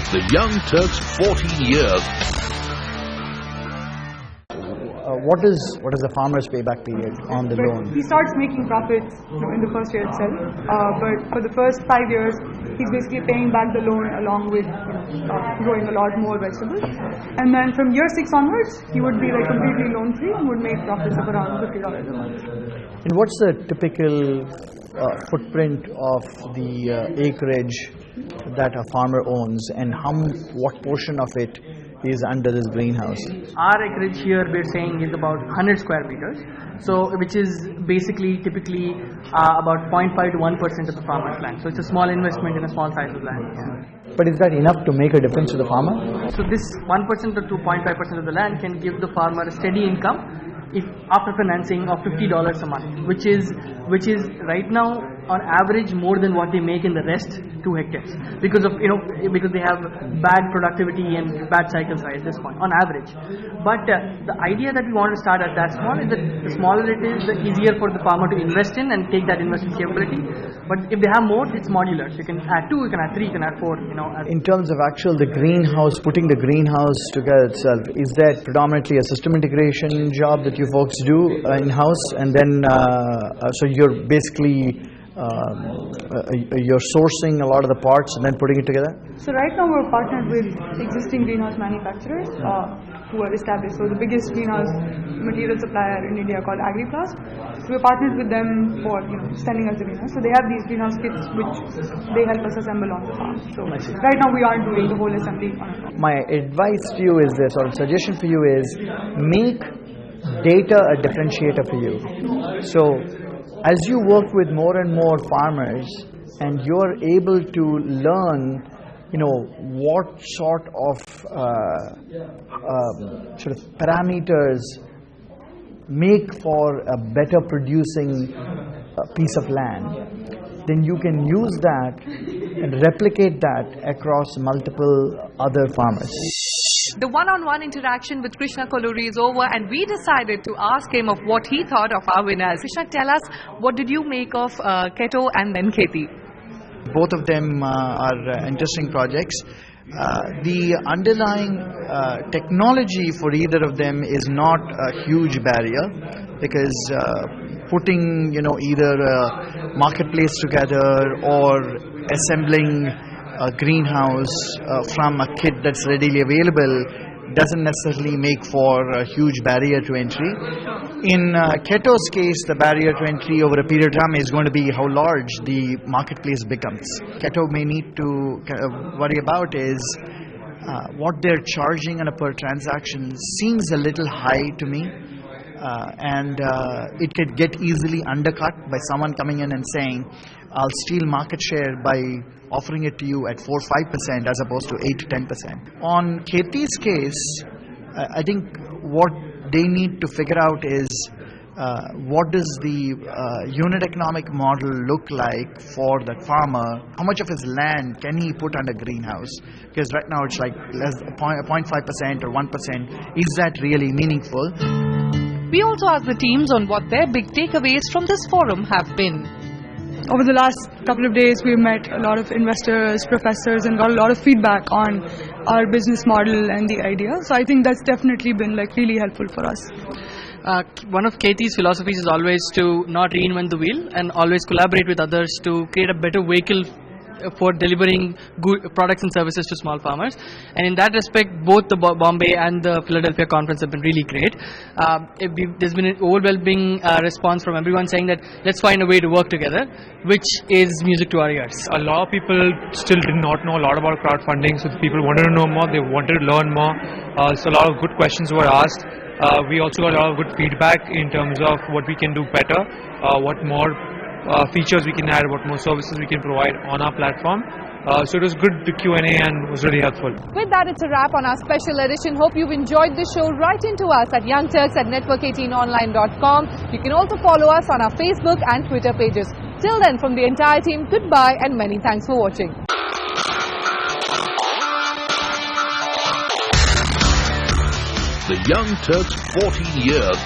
The Young Turks 14 years. What is the farmer's payback period on the loan? He starts making profits in the first year itself, but for the first 5 years, he's basically paying back the loan along with growing a lot more vegetables. And then from year 6 onwards, he would be like completely loan free and would make profits of around $50 a month. And what's the typical footprint of the acreage that a farmer owns, and what portion of it is under this greenhouse? Our acreage here, we're saying, is about 100 square meters, so which is basically typically about 0.5 to 1% of the farmer's land. So it's a small investment in a small size of land. Yeah. But is that enough to make a difference to the farmer? So this 1% to 2.5% of the land can give the farmer a steady income if after financing of $50 a month, which is right now on average more than what they make in the rest 2 hectares, because they have bad productivity and bad cycles right at this point on average. But the idea that we want to start at that small is that the smaller it is, the easier for the farmer to invest in and take that investment capability. But if they have more, it's modular. So you can add 2, you can add 3, you can add 4. In terms of the greenhouse, putting the greenhouse together itself, is that predominantly a system integration job that you folks do in-house, and then so you're basically you're sourcing a lot of the parts and then putting it together? So right now we're partnered with existing greenhouse manufacturers who are established. So the biggest greenhouse material supplier in India called AgriPlast. So we're partnered with them for sending us the greenhouse. So they have these greenhouse kits which they help us assemble on the farm. So right now we aren't doing the whole assembly on it. My advice to you is this, or suggestion for you is, make data a differentiator for you. So as you work with more and more farmers and you're able to learn, what sort of parameters make for a better producing piece of land, then you can use that and replicate that across multiple other farmers. The one-on-one interaction with Krishna Koluri is over, and we decided to ask him of what he thought of our winners. Krishna, tell us, what did you make of Ketto and then Kheyti? Both of them are interesting projects. The underlying technology for either of them is not a huge barrier, because putting either a marketplace together or assembling a greenhouse from a kit that's readily available doesn't necessarily make for a huge barrier to entry. In Ketto's case, the barrier to entry over a period of time is going to be how large the marketplace becomes. Ketto may need to worry about is what they're charging on a per transaction seems a little high to me, and it could get easily undercut by someone coming in and saying, I'll steal market share by offering it to you at 4-5% as opposed to 8-10%. On Kheyti's case, I think what they need to figure out is what does the unit economic model look like for that farmer? How much of his land can he put under greenhouse? Because right now it's like less 0.5% or 1%. Is that really meaningful? We also asked the teams on what their big takeaways from this forum have been. Over the last couple of days, we've met a lot of investors, professors, and got a lot of feedback on our business model and the idea. So I think that's definitely been really helpful for us. One of Kheyti's philosophies is always to not reinvent the wheel and always collaborate with others to create a better vehicle for delivering good products and services to small farmers. And in that respect, both the Bombay and the Philadelphia conference have been really great. There's been an overwhelming response from everyone saying that let's find a way to work together, which is music to our ears. A lot of people still did not know a lot about crowdfunding, so people wanted to know more, they wanted to learn more. So a lot of good questions were asked. We also got a lot of good feedback in terms of what we can do better, what more features we can add, what more services we can provide on our platform. So it was good, the Q&A, and was really helpful. With that, it's a wrap on our special edition. Hope you've enjoyed the show. Write into us at youngturks@network18online.com. You can also follow us on our Facebook and Twitter pages. Till then, from the entire team, goodbye and many thanks for watching. The Young Turks 14 years.